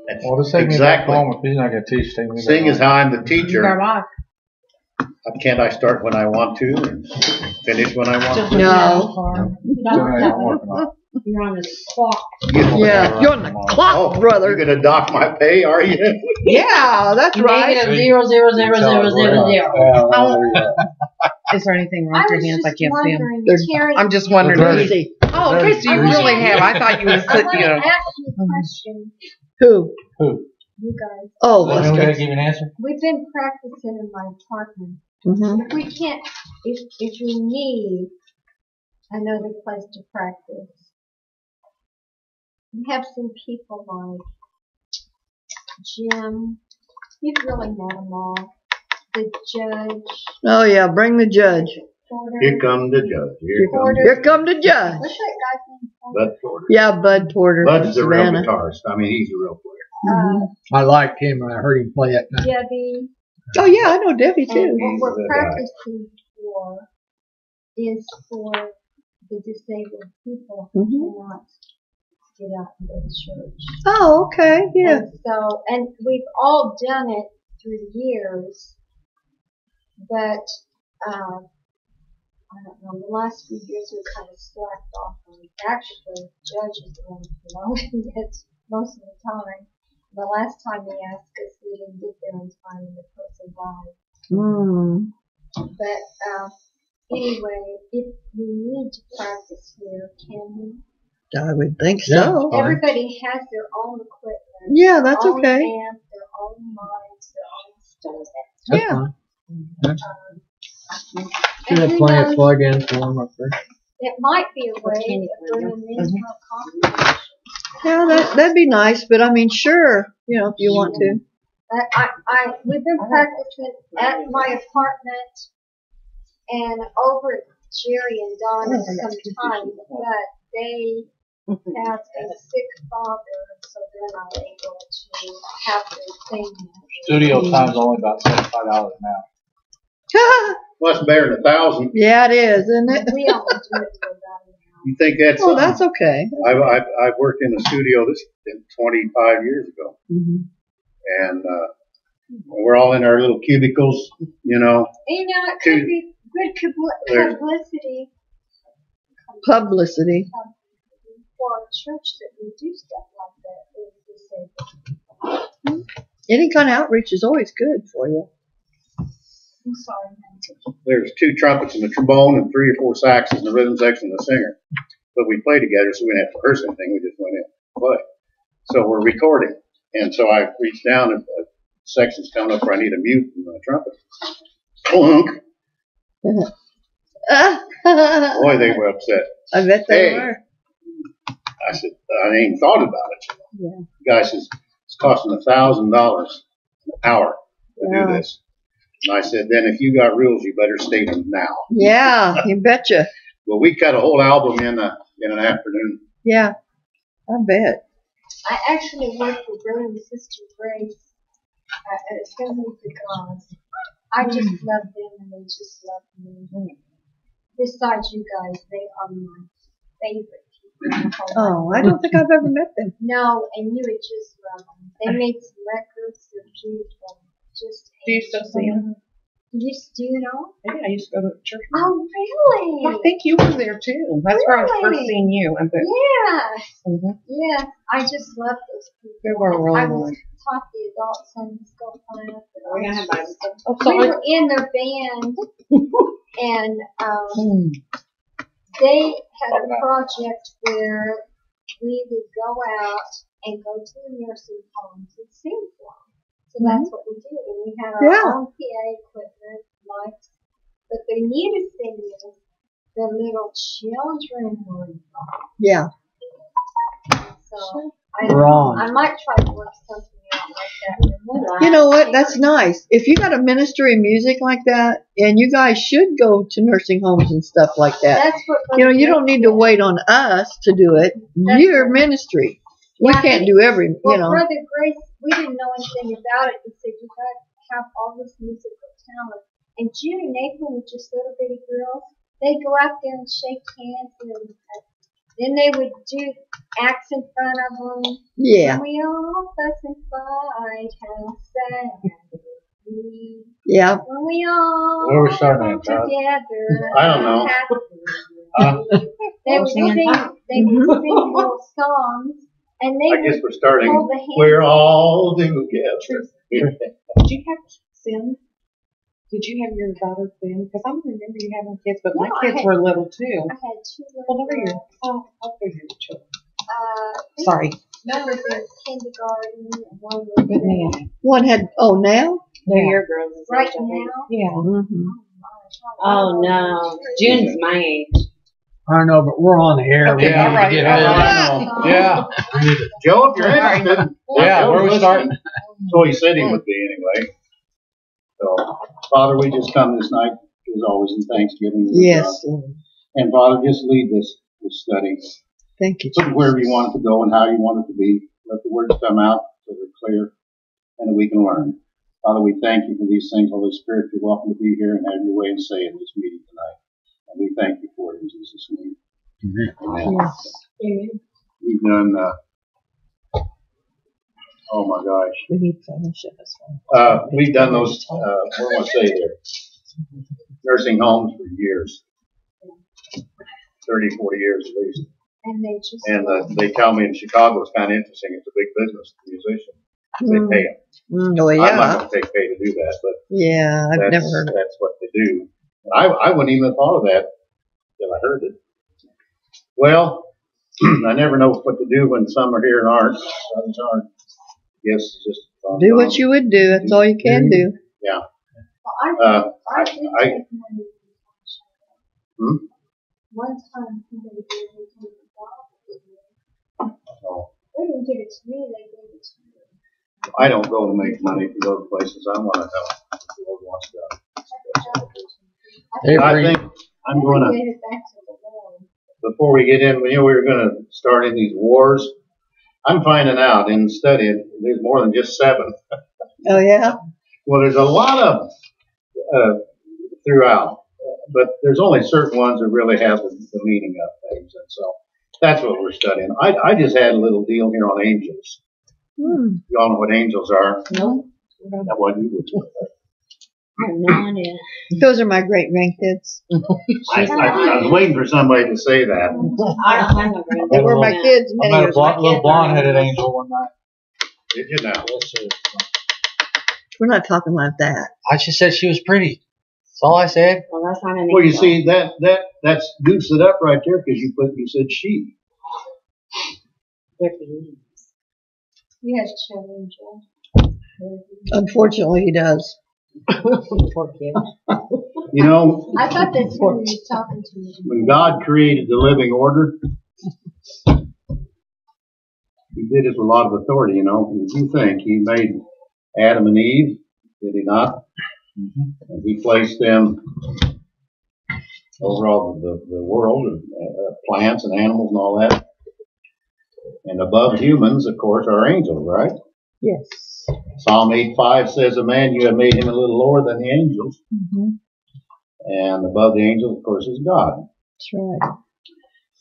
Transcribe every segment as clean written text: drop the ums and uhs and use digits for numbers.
That's Well, this ain't exactly. if he's not going to teach things. Seeing as how I'm the teacher, Grandma. can't I start when I want to and finish when I want to? No. You're on the clock. Yeah, you're on the clock, brother. You're going to dock my pay, are you? Yeah, that's right. Negative 0.000000. Is there anything wrong with your hands? I can't see them. I'm just They're wondering. dirty. Oh, okay, so you really have. I thought you would I sit, want you to know. ask you a question, Who? you guys. Oh, I'm let's going go. to give you an answer. We've been practicing in my apartment. Mm-hmm. If we can't, if we need another place to practice, we have some people like Jim. You've really met them all. The judge. Oh, yeah, bring the judge. Porter. Here come the judge. Here come the judge. What's that guy's name? Porter. Bud Porter. Yeah, Bud Porter. Bud's the real Savannah. guitarist. I mean, he's a real player. I liked him when I heard him play at night. Debbie. Oh, yeah, I know Debbie, too. And what He's we're the guy. practicing for is for the disabled people who cannot get out and go to church. Oh, okay, yeah. And so, and we've all done it through the years, but I don't know, the last few years we've kind of slacked off on it. Actually, the judge is the one promoting it most of the time. The last time he asked us, we didn't get there in time and the person died. Mm. But anyway, if we need to practice here, can we? I would think Yeah, so. fine. Everybody has their own equipment. Yeah, that's their own okay. amp, their own mics, their own stuff. That's Yeah. fine. And Should have who plenty of knows, plug-ins for him up there. it might be a way of bringing them into a competition. Yeah, that'd be nice, but I mean, sure, you know, if you want to. We've been practicing at my apartment and over at Jerry and Donna sometimes, but they have a sick father, so they're not able to have their thing. Studio time's only about $75 now. Well, that's better than 1,000. Yeah, it is, isn't it? We only do it for about an hour. You think that's Well, something? that's okay. I've worked in a studio this 25 years ago, Mm-hmm. and we're all in our little cubicles, you know. You know, it could be good publicity. Publicity. For a church that we do stuff like that. Any kind of outreach is always good for you. I'm sorry. There's 2 trumpets and a trombone and 3 or 4 saxes in the rhythm section and the singer. But we play together, so we didn't have to rehearse anything. We just went in and play. So we're recording. And so I reached down and a section's coming up where I need a mute in my trumpet. Clunk. Boy, they were upset. I bet they Hey. were. I said, I ain't even thought about it. Yeah. The guy says, it's costing $1,000 an hour to Yeah. do this. And I said, then if you got rules, you better state them now. Yeah, you betcha. Well, we cut a whole album in an afternoon. Yeah, I bet. I actually worked with Brother and Sister Grace at Assembly for God. I just love them and they just love me. Besides you guys, they are my favorite people in the whole Oh, I don't think I've ever met them. No, and you would just love them. They made some records. They're beautiful. Just Do you still see them? Do you know? Yeah, I used to go to church. Oh, really? I think you were there too. That's where I first Really? seen you. Yeah. Mm-hmm. Yeah. I just love those people. They were really I was nice. taught the adult Sunday school class. Oh, yeah, I had Bible study. Oh, We sorry. were in their band, and they had a project where we would go out and go to the nursing homes and sing for them. So that's what we did. And we had our own PA equipment, mics, but they needed singers. The little children were involved. Yeah. So Ron. I might try to work something out like that. You know what? That's nice. If you got a ministry of music like that, and you guys should go to nursing homes and stuff like that. That's what You know, you don't need to wait on us to do it. Your ministry. We can't do every, you Well, know. Brother Grace, we didn't know anything about it. He said, you got to have all this musical talent. And Judy and Nathan were just little bitty girls. They'd go out there and shake hands and Then they would do acts in front of them. Yeah. And we all fuss and fight, how sad it would be. Yeah. When we all Where are we starting at, Todd? together. I don't know. They would sing little songs, and they I guess would we're starting. hold the hands. We're all together. Did you have Sim? Did you have your daughter Sim? Because I don't remember you having kids, but my No, kids were little too. I had two Well, little never your. girls. Oh, I'll figure the children. Sorry. One was in kindergarten, and one was Good man. One had, oh, now? They're your girls. is right that now. Yeah. Mm-hmm. Oh no, June's my age. I know, but we're on the air. Okay, We need all right, to get all moving. right. Yeah. Joe, if you're interested. Yeah, Joe's where we listening. starting? So he said he would be anyway. So, Father, we just come this night, as always, in thanksgiving. Yes. And Father, just lead this study. Thank you, Put it wherever you want it to go and how you want it to be. Let the words come out so they're clear and that we can learn. Father, we thank you for these things. Holy Spirit, you're welcome to be here and have your way and say in this meeting tonight. And we thank you for it in Jesus' name. Amen. Yes. Amen. We've done, oh my gosh. We need fellowship as well. We've done those, what do I say there? Nursing homes for years. 30, 40 years at least. And they just They tell me in Chicago it's kind of interesting. It's a big business, the musician. They pay them. Oh, I'm not yeah. going to take pay to do that, but Yeah, I've never heard of it. that's what they do. And I wouldn't even have thought of that till I heard it. Well, I never know what to do when some are here and aren't. Others aren't. Yes, just Do what you would do. That's all you can do. Yeah. Well, I did I- take money. Hmm? One time somebody gave me $20. Oh, They didn't give it to me, they gave it to me. I don't go to make money to go to places. I want to help. If the Lord wants to. I think I'm going to. Gave it back to the Lord. Before we get in, we were going to start in these wars. I'm finding out in studying there's more than just 7. Oh, yeah? Well, there's a lot of throughout, but there's only certain ones that really have the meaning of things, and so that's what we're studying. I just had a little deal here on angels. You all know what angels are? Nope. That one you would. I have no idea. Those are my great grandkids. I was waiting for somebody to say that. I don't have no grandkids. They were my kids I many met a years ago. little blonde-headed angel one night. Did you now? We're not talking like that. I just said she was pretty. That's all I said. Well, that's not an Well, you angel. see that's goose it up right there because you said she. They're females. He has children, Joe. Unfortunately, he does. Poor kid. You know, I thought that's who he was talking to me. when God created the living order, He did it with a lot of authority. You know, if you think He made Adam and Eve, did He not? And He placed them over all the world, plants and animals and all that. And above humans, of course, are angels, right? Yes. Psalm 8:5 says, "A man, you have made him a little lower than the angels." Mm-hmm. And above the angels, of course, is God. That's right.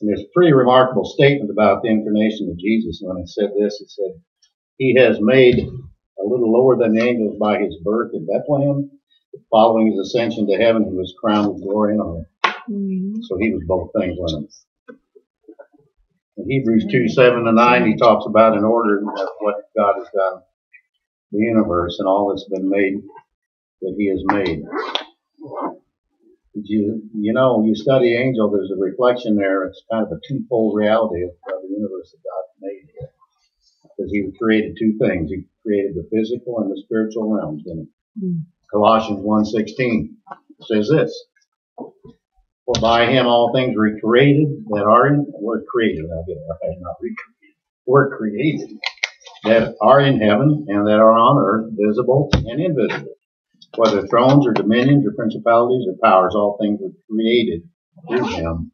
And there's a pretty remarkable statement about the incarnation of Jesus. When it said this, it said, He has made a little lower than the angels by His birth in Bethlehem. Following His ascension to heaven, He was crowned with glory and honor. Mm-hmm. So He was both things, wasn't He? In Hebrews 2:7-9, He talks about an order of what God has done, the universe and all that's been made, that He has made. You know, you study angel, there's a reflection there. It's kind of a twofold reality of the universe that God made here. Because He created two things. He created the physical and the spiritual realms, didn't He? Mm. Colossians 1:16 says this, "For by Him all things were created that are in," word created, I'll get it right, not recreated. Word created, that are in heaven and that are on earth, visible and invisible. Whether thrones or dominions or principalities or powers, all things were created through Him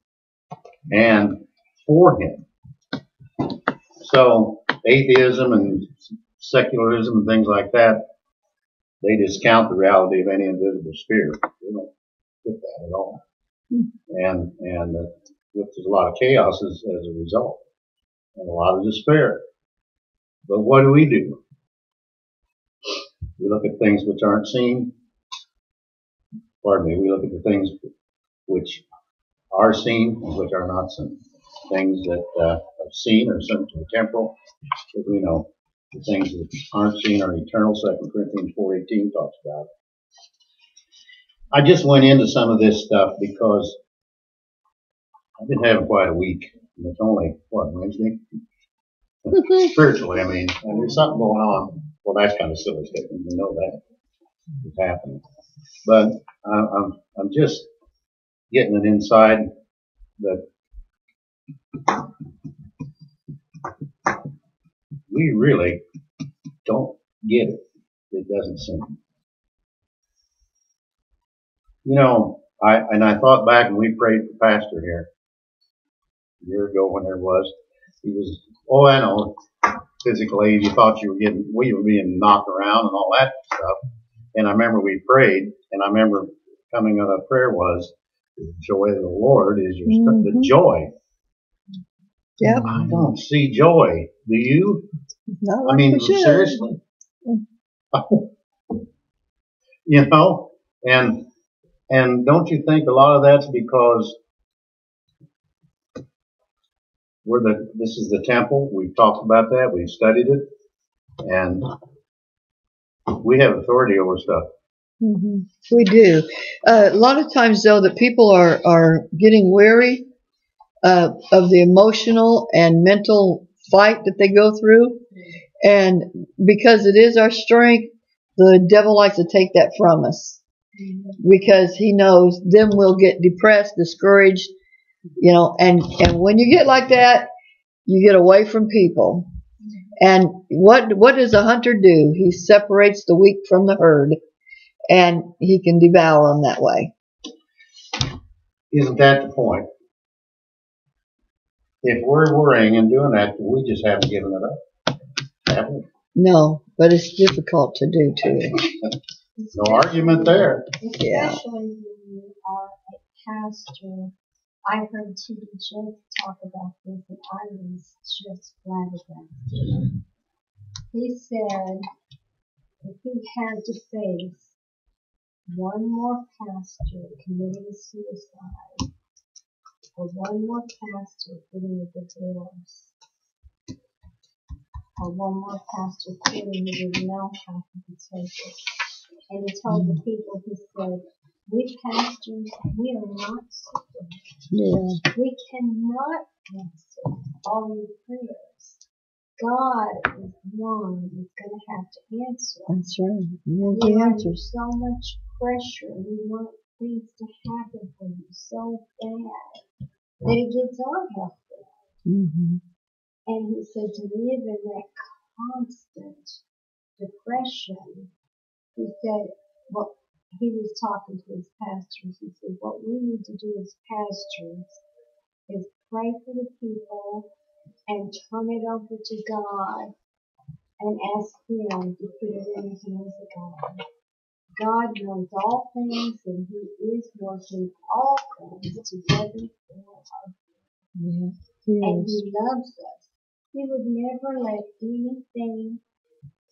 and for Him. So atheism and secularism and things like that, they discount the reality of any invisible spirit. They don't get that at all. And which is a lot of chaos as a result, and a lot of despair. But what do? We look at things which aren't seen. Pardon me. We look at the things which are seen and which are not seen. Things that are seen are simply temporal, as we know. The things that aren't seen are eternal. 2 Corinthians 4:18 talks about it. I just went into some of this stuff because I've been having quite a week. And it's only, Wednesday? Spiritually, I mean, and there's something going on. Well, that's kind of silly statement. We know that is happening. But I'm just getting it inside that we really don't get it. It doesn't seem. You know, I thought back and we prayed for Pastor here a year ago when there was. He was, I know, physically you thought we were being knocked around and all that stuff. And I remember we prayed, and I remember coming out of prayer was, the joy of the Lord is your strength. The joy. Yep. I don't see joy. Do you? Not like I mean, we should. seriously? You know? And don't you think a lot of that's because this is the temple. We've talked about that. We've studied it. And we have authority over stuff. Mm-hmm. We do. A lot of times, though, that people are getting weary of the emotional and mental fight that they go through. And because it is our strength, the devil likes to take that from us. Because he knows then we'll get depressed, discouraged, and when you get like that, you get away from people. And what does a hunter do? He separates the weak from the herd, and he can devour them that way. Isn't that the point? If we're worrying and doing that, we just haven't given it up, haven't we? No, but it's difficult to do too. No argument there. Yeah. Especially when you are a pastor. I heard T.D. Jakes talk about this, and I was just flabbergasted. He said if he had to face one more pastor committing suicide, or one more pastor getting a divorce, or one more pastor quitting, he would know how he could take it. And he told the people, he said, we pastors, we are not super. Yeah. We cannot answer all your prayers. God is one who's going to have to answer. That's right. We He are answers. so much pressure. We want things to happen for you so bad that it gets our health bad. Mm-hmm. And he said to live in that constant depression, he said, well, he was talking to his pastors. He said, what we need to do as pastors is pray for the people and turn it over to God and ask Him to put it in the hands of God. God knows all things, and He is working all things together for our good. Yeah. And He loves us. He would never let anything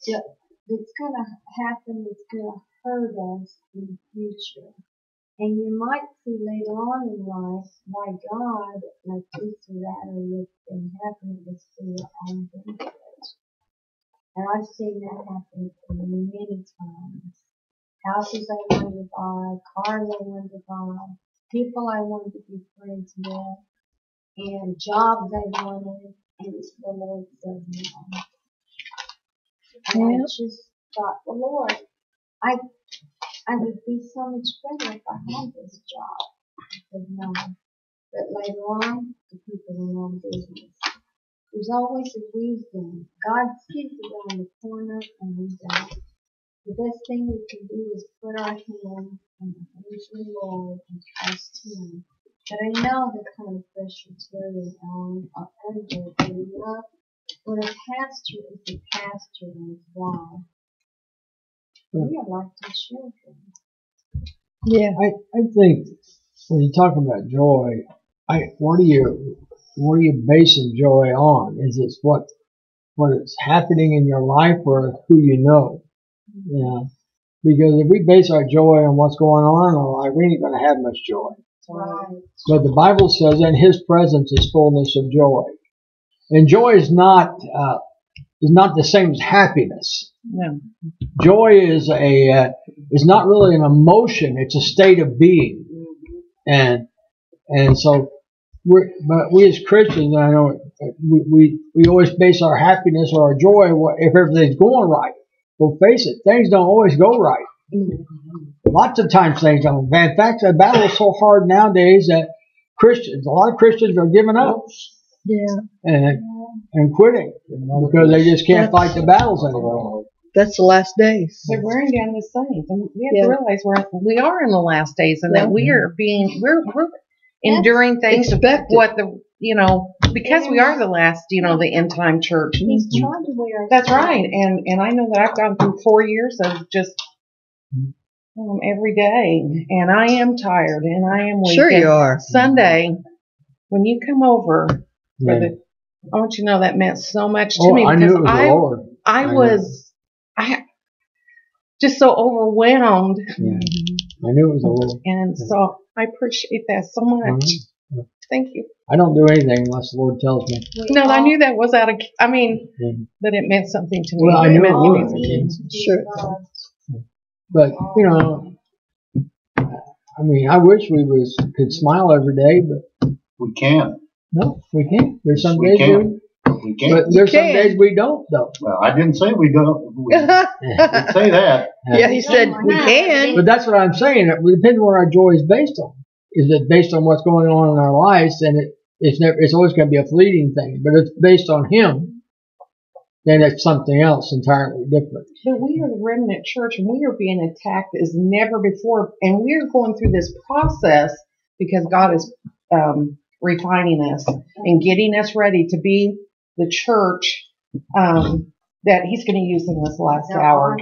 that's going to happen that's going to hurt us in the future. And you might see later on in life why God let this or that or this thing happen was for your own benefit. And I've seen that happen many times. Houses I wanted to buy, cars I wanted to buy, people I wanted to be friends with, and jobs I wanted, and the Lord said no. And I just thought, well, Lord, I would be so much better if I had this job. I said no. But later on, the people went on business. There's always a reason. God sees around the corner and we don't. The best thing we can do is put our hand in the hands of the Lord and trust Him. But I know the kind of pressure Terry and Ellen are under growing up. When a pastor is a pastor and his wife, we are like their children. Yeah. I think when you talk about joy, What are you basing joy on? Is it what is happening in your life or who you know? Yeah. Because if we base our joy on what's going on in our life, we ain't going to have much joy. Right. But the Bible says, in His presence is fullness of joy. And joy is not the same as happiness. No. Joy is not really an emotion; it's a state of being. And so but we as Christians, I know we always base our happiness or our joy if everything's going right. Well, face it, things don't always go right. Lots of times things don't. In fact, the battle is so hard nowadays that a lot of Christians are giving up. Yeah. And quitting, because they just can't fight the battles anymore. That's the last days. They're wearing down the saints. And we have to realize we are in the last days, and that we're enduring things because we are the last, the end time church. He's trying to wear. That's right, and I know that I've gone through 4 years of just every day, and I am tired, and I am weak. Sure you are. Sunday, when you come over I want you to know that meant so much to me, I because knew it was the Lord. I was just so overwhelmed. Yeah. I knew it was the Lord. And so I appreciate that so much. Thank you. I don't do anything unless the Lord tells me. No, I knew that was that it meant something to me. Well, I knew it meant was. Sure. But, I wish we could smile every day, but We can. no, we can't. There's some We days can. We can. but there's some days we don't, though. Well, I didn't say we don't. We didn't say that. Yeah, he said we can. But that's what I'm saying. It depends on what our joy is based on. Is it based on what's going on in our lives? Then it's always going to be a fleeting thing. But if it's based on Him, then it's something else entirely different. But we are the remnant church, and we are being attacked as never before. And we are going through this process because God is refining us and getting us ready to be the church that He's going to use in this last hour.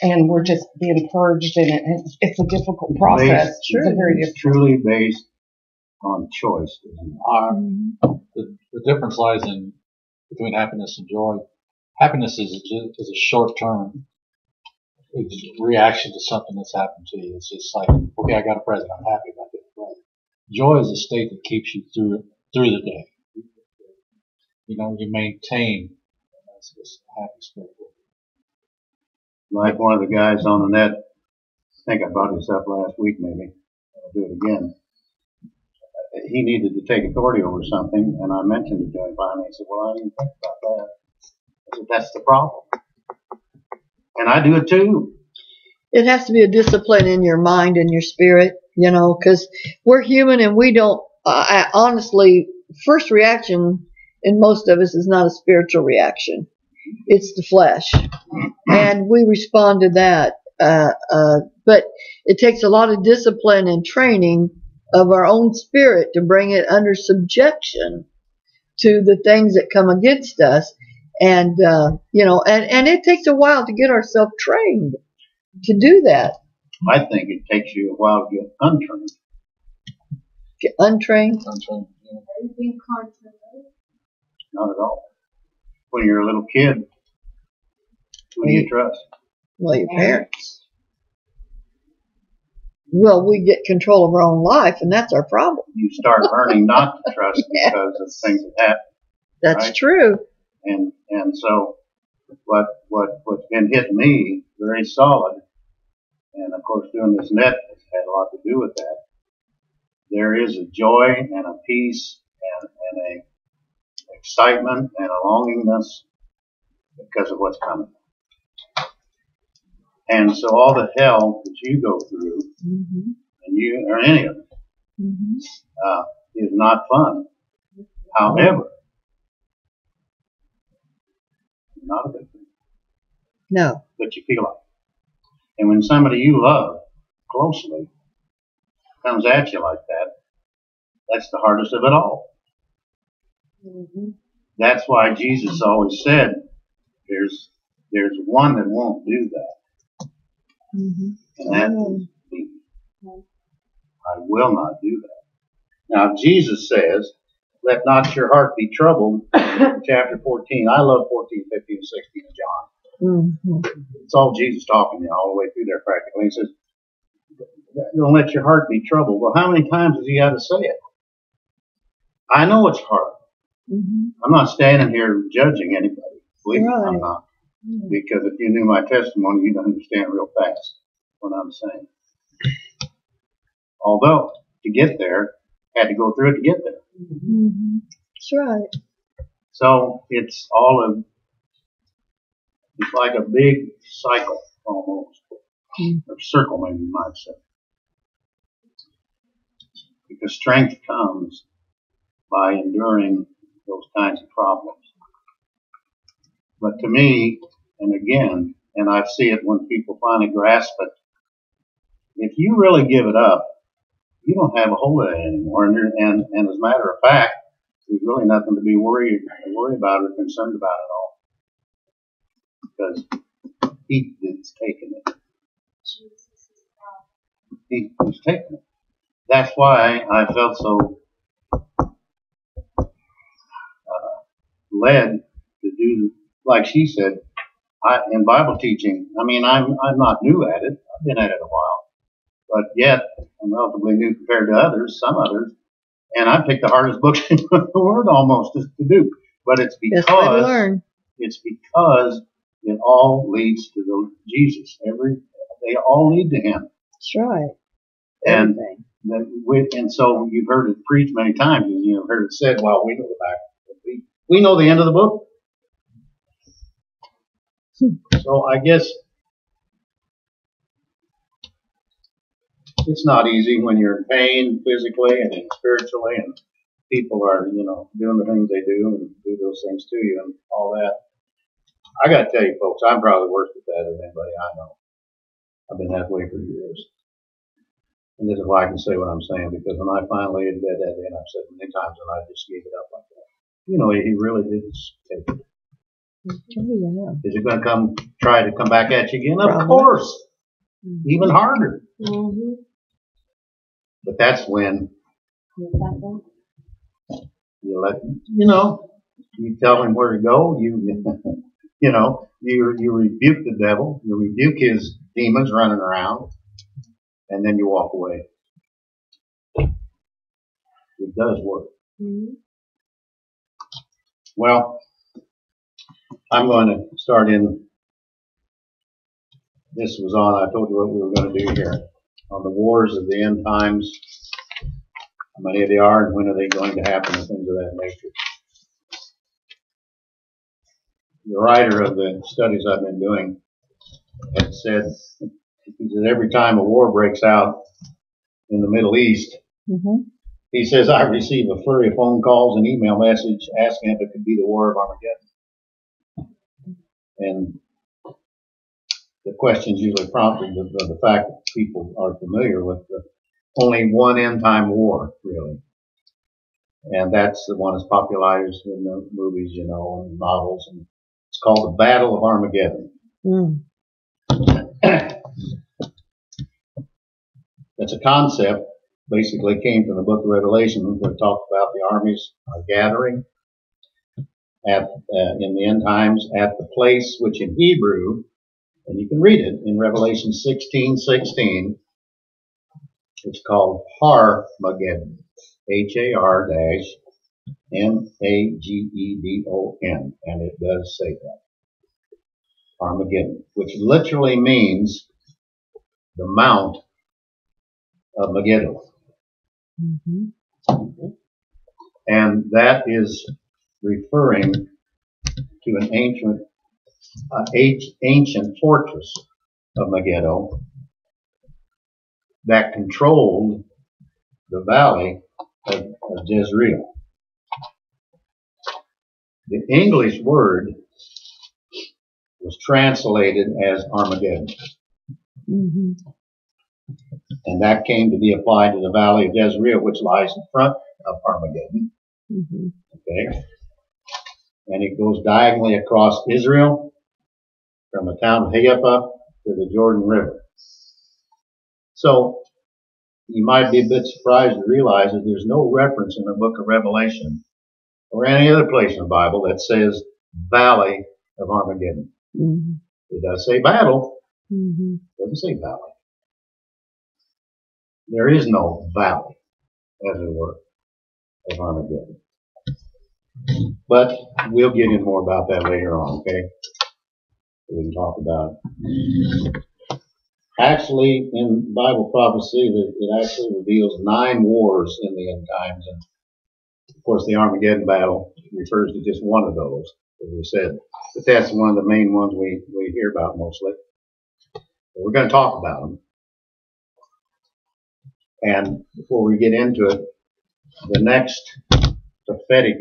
And we're just being purged, and it's a difficult process. It's truly based on choice. The difference lies between happiness and joy. Happiness is a short term reaction to something that's happened to you. It's just like, okay, I got a present. I'm happy about getting a present. Joy is a state that keeps you through the day. You maintain. That's just a happy spirit. Like one of the guys on the net, I think I brought this up last week, maybe. I'll do it again. He needed to take authority over something, and I mentioned it to him finally. He said, well, I didn't think about that. I said, that's the problem. And I do it too. It has to be a discipline in your mind and your spirit, because we're human and we don't, honestly, first reaction in most of us is not a spiritual reaction. It's the flesh. And we respond to that. But it takes a lot of discipline and training of our own spirit to bring it under subjection to the things that come against us. And, and it takes a while to get ourselves trained to do that. I think it takes you a while to get untrained. Get untrained? Not at all. When you're a little kid, who do you trust? Well, your parents. Well, we get control of our own life, and that's our problem. You start learning not to trust because of things that happen. That's right? true. And so what's been hitting me very solid, and of course doing this net has had a lot to do with that. There is a joy and a peace and a excitement and a longingness because of what's coming. And so all the hell that you go through, and you or any of it, is not fun. However, not a big thing. No. But you feel like it. And when somebody you love closely comes at you like that, that's the hardest of it all. That's why Jesus always said, there's one that won't do that. And that is me. I will not do that. Now, Jesus says, let not your heart be troubled. Chapter 14. I love 14, 15, and 16 of John. Mm-hmm. It's all Jesus talking all the way through there practically. He says, don't let your heart be troubled. Well, how many times does he have to say it? I know it's hard. Mm-hmm. I'm not standing here judging anybody. Believe me, I'm Right. not. Because if you knew my testimony, you'd understand real fast what I'm saying. Although, to get there, had to go through it to get there. Mm-hmm. That's right. So it's it's like a big cycle almost, or circle maybe you might say. Because strength comes by enduring those kinds of problems. But to me, and again, and I see it when people finally grasp it, if you really give it up, you don't have a hold of it anymore. And as a matter of fact, there's really nothing to be worried about or concerned about at all. Because He's taken it. He's taken it. That's why I felt so led to do, like she said, in Bible teaching. I mean, I'm not new at it. I've been at it a while, but yet I'm relatively new compared to some others. And I picked the hardest book in the Word almost to do. But it's because it all leads to Jesus. They all lead to Him. That's right. And so you've heard it preached many times, and you've heard it said, "Well, we know the back. We know the end of the book." So I guess it's not easy when you're in pain physically and spiritually, and people are, doing the things they do and do those things to you and all that. I got to tell you, folks, I'm probably worse at that than anybody I know. I've been that way for years. And this is why I can say what I'm saying, because when I finally laid in bed that day, and I've said many times, and I just gave it up like that. He really did take it. Oh, yeah. Is it going to try to come back at you again? Probably. Of course. Even harder. Mm-hmm. But that's when you tell him where to go. You rebuke the devil. You rebuke his demons running around, and then you walk away. It does work. Mm-hmm. Well, I'm going to start in. This was on. I told you what we were going to do here on the wars of the end times. How many they are, and when are they going to happen, and things of that nature. The writer of the studies I've been doing had said, he said, every time a war breaks out in the Middle East, he says, I receive a flurry of phone calls and email message asking if it could be the War of Armageddon. And the question's usually prompted of the fact that people are familiar with only one end time war, really. And that's the one that's popularized in the movies, and novels. And it's called the Battle of Armageddon. That's a concept, basically came from the book of Revelation, where it talks about the armies are gathering in the end times at the place which in Hebrew, and you can read it in Revelation 16:16, it's called Har-Mageddon. Har-Mageddon. And it does say that. Armageddon, which literally means the Mount of Megiddo. And that is referring to an ancient fortress of Megiddo that controlled the valley of Jezreel. The English word was translated as Armageddon. And that came to be applied to the valley of Jezreel, which lies in front of Armageddon. Okay? And it goes diagonally across Israel from the town of Haifa to the Jordan River. So, you might be a bit surprised to realize that there's no reference in the book of Revelation or any other place in the Bible that says Valley of Armageddon. Mm-hmm. It does say battle. Mm-hmm. It doesn't say valley. There is no valley, as it were, of Armageddon. But we'll get into more about that later on, okay? We can talk about it. Actually, in Bible prophecy, it actually reveals 9 wars in the end times. And of course, the Armageddon battle refers to just one of those, as we said. But that's one of the main ones we hear about mostly. But we're going to talk about them. And before we get into it, the next prophetic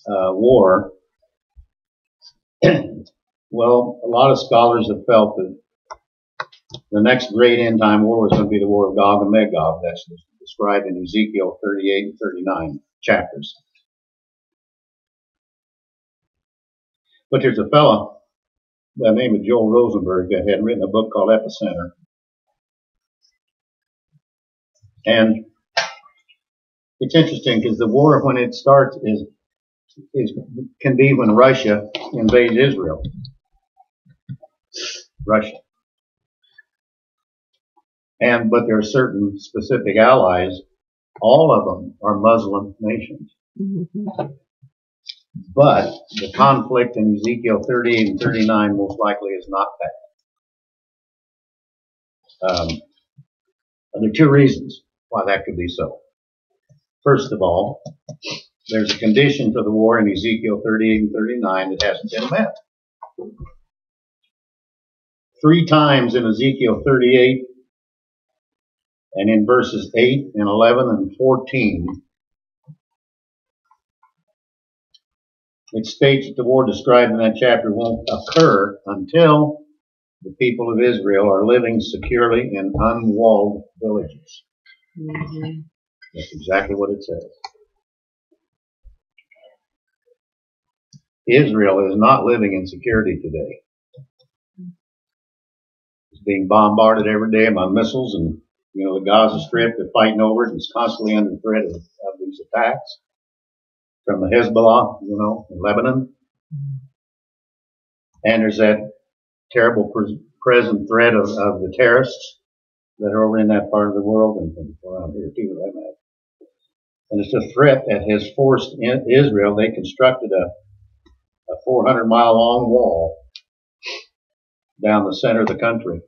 war, well, a lot of scholars have felt that the next great end time war was going to be the war of Gog and Magog. That's described in Ezekiel 38 and 39 chapters. But there's a fellow by the name of Joel Rosenberg that had written a book called Epicenter. And it's interesting because the war, when it starts, can be when Russia invades Israel. Russia. But there are certain specific allies. All of them are Muslim nations. Mm-hmm. But the conflict in Ezekiel 38 and 39 most likely is not that. There are 2 reasons why that could be so. First of all, there's a condition for the war in Ezekiel 38 and 39 that hasn't been met. 3 times in Ezekiel 38 and in verses 8 and 11 and 14, it states that the war described in that chapter won't occur until the people of Israel are living securely in unwalled villages. Mm-hmm. That's exactly what it says. Israel is not living in security today. It's being bombarded every day by missiles, and the Gaza Strip, they're fighting over it, and it's constantly under threat of these attacks from the Hezbollah, in Lebanon. And there's that terrible present threat of the terrorists that are over in that part of the world and around here too, for that matter. And it's a threat that has forced Israel. They constructed a 400-mile long wall down the center of the country.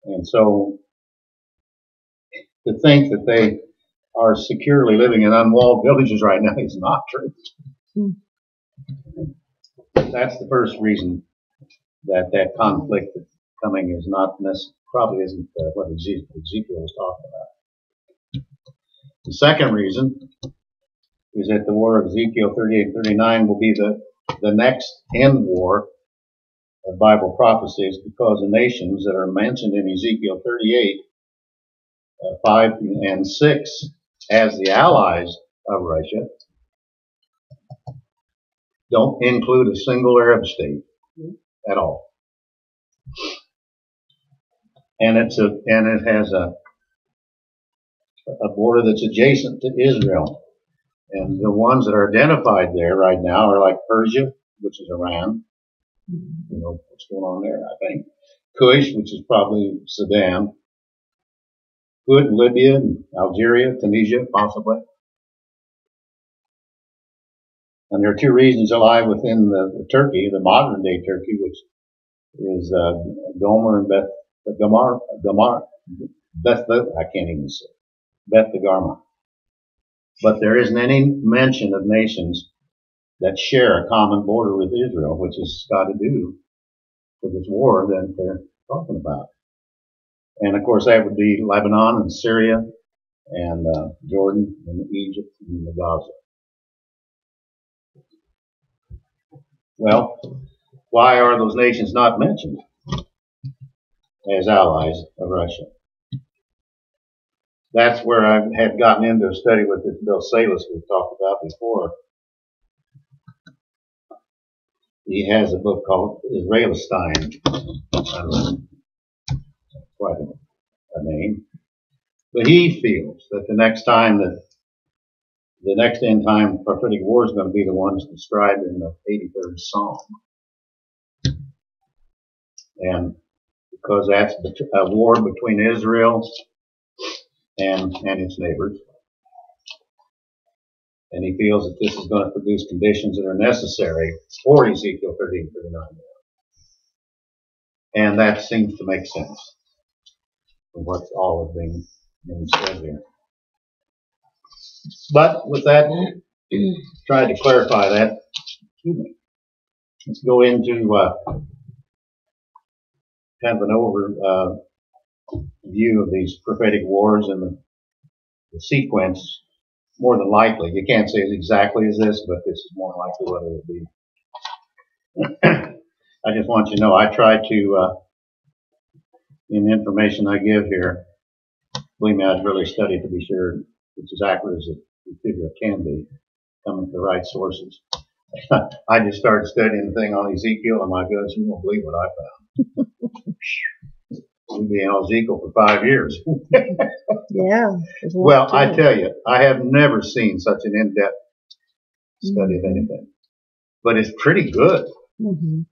And so to think that they are securely living in unwalled villages right now is not true. That's the first reason that conflict that's coming is not probably isn't what Ezekiel was talking about. The second reason is that the war of Ezekiel 38 and 39 will be the next end war of Bible prophecies, because the nations that are mentioned in Ezekiel 38, 5 and 6 as the allies of Russia don't include a single Arab state at all. And it has a border that's adjacent to Israel. And the ones that are identified there right now are like Persia, which is Iran. What's going on there, I think. Kush, which is probably Sudan. Good, Libya, and Algeria, Tunisia, possibly. And there are 2 regions that lie within the Turkey, the modern day Turkey, which is Gomer and Beth Garma. But there isn't any mention of nations that share a common border with Israel, which has got to do with this war that they're talking about. And of course, that would be Lebanon and Syria and Jordan and Egypt and Gaza. Well, why are those nations not mentioned as allies of Russia? That's where I had gotten into a study with this Bill Salas we've talked about before. He has a book called Israelistine. Quite a name. But he feels that the next end time prophetic war is going to be the ones described in the 83rd Psalm. And because that's a war between Israel and its neighbors. And he feels that this is going to produce conditions that are necessary for Ezekiel 38-39. And that seems to make sense from what's all is being said here. But with that, tried to clarify that. Let's go into kind of an overview of these prophetic wars and the sequence. More than likely, you can't say it's exactly as this, but this is more likely what it will be. I just want you to know, I try to, in the information I give here, believe me, I've really studied to be sure it's as accurate as we figure it can be, coming from the right sources. I just started studying the thing on Ezekiel, and my goodness, you won't believe what I found. We've been on Ezekiel for 5 years. Yeah. Well, I tell you, I have never seen such an in-depth study of anything. But it's pretty good. Mm-hmm.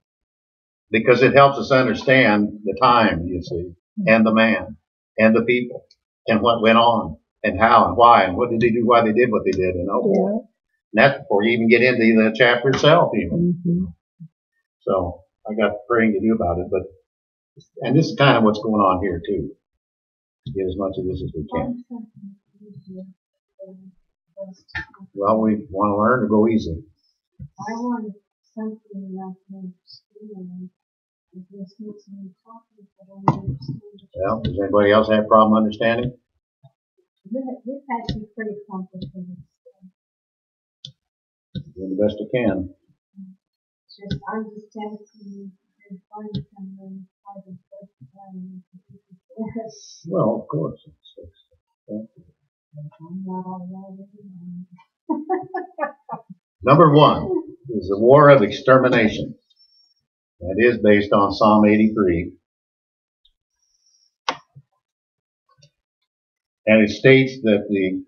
Because it helps us understand the time, you see, and the man, and the people, and what went on, and how, and why, and what did they do, why they did what they did, and all that. And that's before you even get into the chapter itself, even. Mm-hmm. So I got praying to do about it, and this is kind of what's going on here too. Get as much of this as we can. Well, we want to learn to go easy. I want something like understanding. Well, does anybody else have a problem understanding? We've had some pretty complicated stuff. Doing the best I can. I'm just asking you to find someone how to break it down. Well, of course. I'm not all right. Number 1 is the war of extermination. That is based on Psalm 83. And it states that the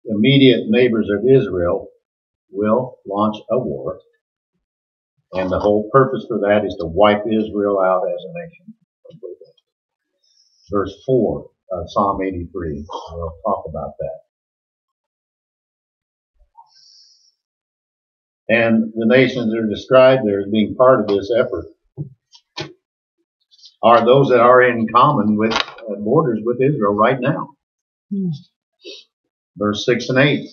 immediate neighbors of Israel will launch a war. And the whole purpose for that is to wipe Israel out as a nation. Verse 4 of Psalm 83. We'll talk about that. And the nations that are described there as being part of this effort are those that are in common with borders with Israel right now. Verse 6 and 8.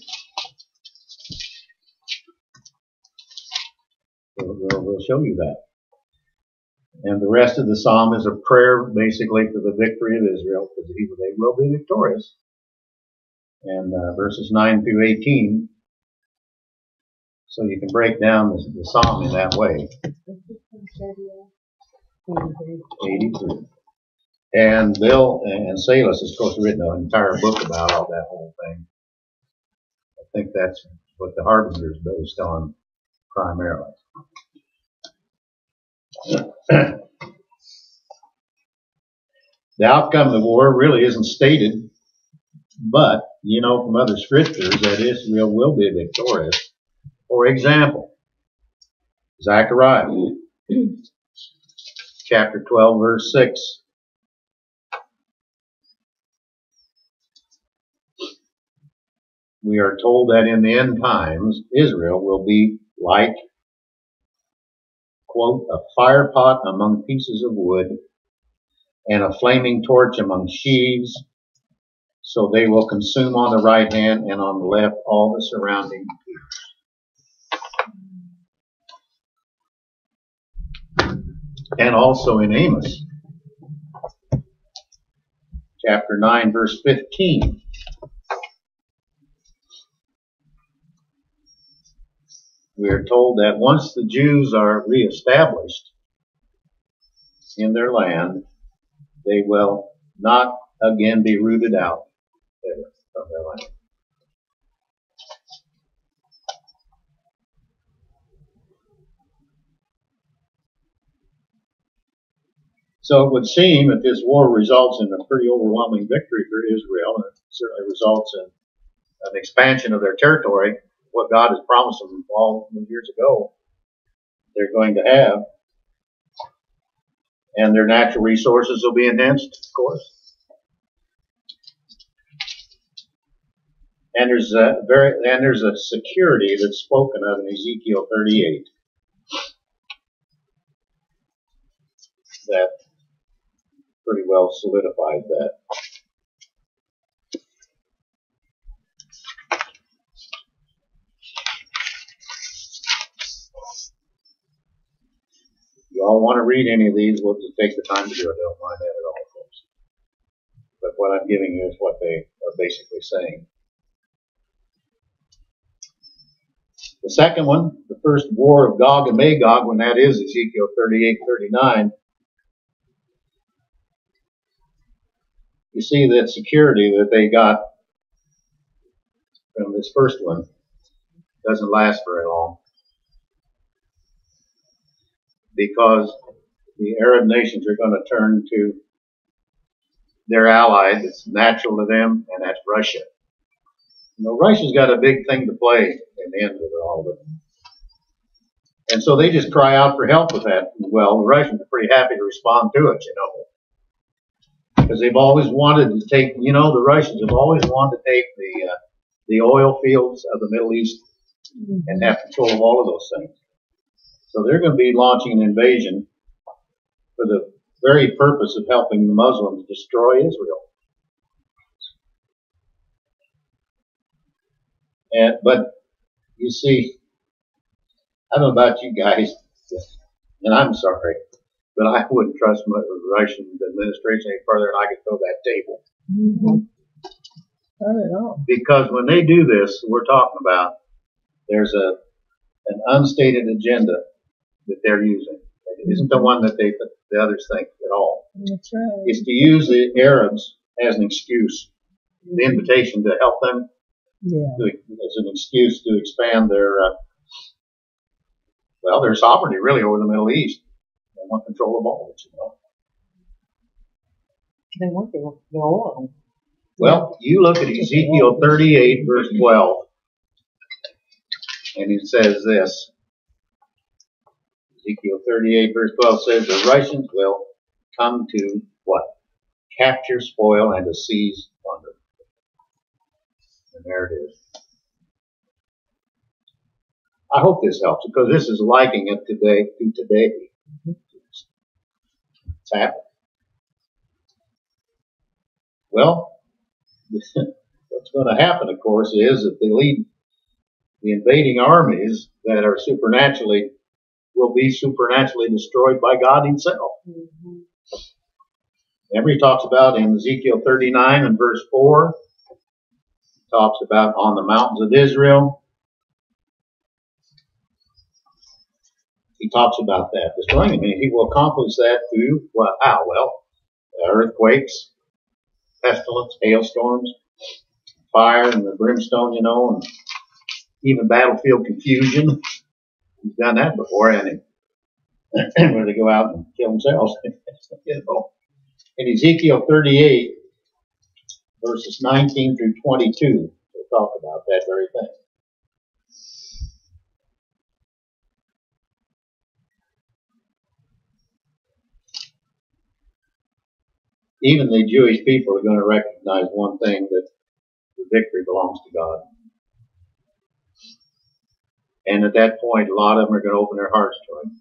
We'll show you that. And the rest of the psalm is a prayer basically for the victory of Israel, because they will be victorious. And verses 9 through 18. So you can break down the psalm in that way. 83. And Salus has, of course, written an entire book about all that whole thing. I think that's what the Harbinger is based on primarily. The outcome of the war really isn't stated, but you know from other scriptures that Israel will be victorious. For example, Zechariah, chapter 12, verse 6. We are told that in the end times, Israel will be like, quote, a fire pot among pieces of wood and a flaming torch among sheaves, so they will consume on the right hand and on the left all the surrounding people. And also in Amos, chapter 9, verse 15. We are told that once the Jews are reestablished in their land, they will not again be rooted out from their land. So it would seem that this war results in a pretty overwhelming victory for Israel, and it certainly results in an expansion of their territory, what God has promised them all years ago they're going to have. And their natural resources will be enhanced, of course. And there's a security that's spoken of in Ezekiel 38 that pretty well solidifies that. If you all want to read any of these, we'll just take the time to do it. Don't mind that at all, folks. But what I'm giving you is what they are basically saying. The second one, the first war of Gog and Magog, when that is Ezekiel 38-39, you see that security that they got from this first one doesn't last very long, because the Arab nations are going to turn to their ally that's natural to them, and that's Russia. You know, Russia's got a big thing to play in the end of it all. And so they just cry out for help with that. Well, the Russians are pretty happy to respond to it, you know, because they've always wanted to take, you know, the Russians have always wanted to take the oil fields of the Middle East and have control of all of those things. So they're going to be launching an invasion for the very purpose of helping the Muslims destroy Israel. But you see, I don't know about you guys, and I'm sorry, but I wouldn't trust the Russian administration any further than I could throw that table. Mm-hmm. Not at all. Because when they do this, we're talking about, there's an unstated agenda that they're using. It isn't the one that the others think at all. That's right. It's to use the Arabs as an excuse, the invitation to help them, as an excuse to expand their sovereignty really over the Middle East. They want control of all of it, you know. They want their oil. Well, you look at Ezekiel 38, verse 12, and it says this. Ezekiel 38, verse 12 says, the Russians will come to what? Capture, spoil, and to seize plunder. And there it is. I hope this helps, because this is liking it today to today. It's happening. Well, what's going to happen, of course, is that the invading armies that are will be supernaturally destroyed by God himself. Mm-hmm. Remember, he talks about in Ezekiel 39 and verse 4, talks about on the mountains of Israel. He talks about that destroying them. And he will accomplish that through how? Well, earthquakes, pestilence, hailstorms, fire and the brimstone, you know, and even battlefield confusion. He's done that before, hasn't he? Where they go out and kill themselves. You know. In Ezekiel 38, verses 19 through 22, we'll talk about that very thing. Even the Jewish people are going to recognize one thing, that the victory belongs to God. And at that point, a lot of them are going to open their hearts to him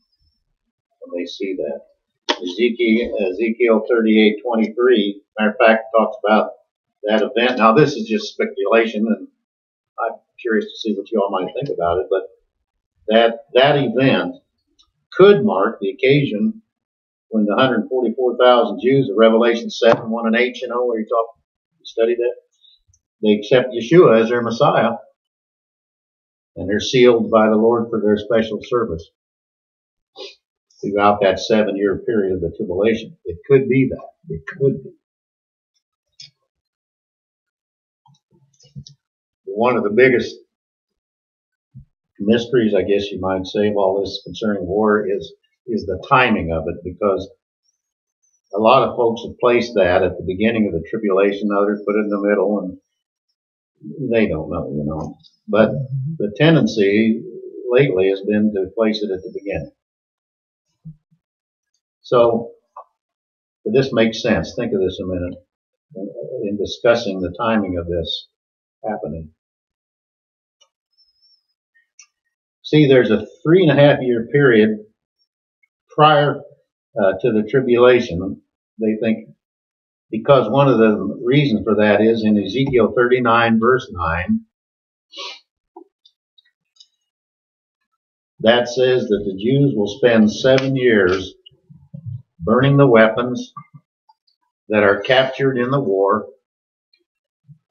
when they see that. Ezekiel 38:23, matter of fact, talks about that event. Now, this is just speculation, and I'm curious to see what you all might think about it, but that event could mark the occasion when the 144,000 Jews of Revelation 7, 1 and 8, you know, where you study that, they accept Yeshua as their Messiah, and they're sealed by the Lord for their special service throughout that 7-year period of the tribulation. It could be that. It could be. One of the biggest mysteries, I guess you might say, of all this concerning war is the timing of it, because a lot of folks have placed that at the beginning of the tribulation. Others put it in the middle, and they don't know, But the tendency lately has been to place it at the beginning. So, but this makes sense. Think of this a minute in discussing the timing of this happening. See, there's a 3.5-year period prior to the tribulation. They think, because one of the reasons for that is in Ezekiel 39 verse 9, that says that the Jews will spend 7 years burning the weapons that are captured in the war.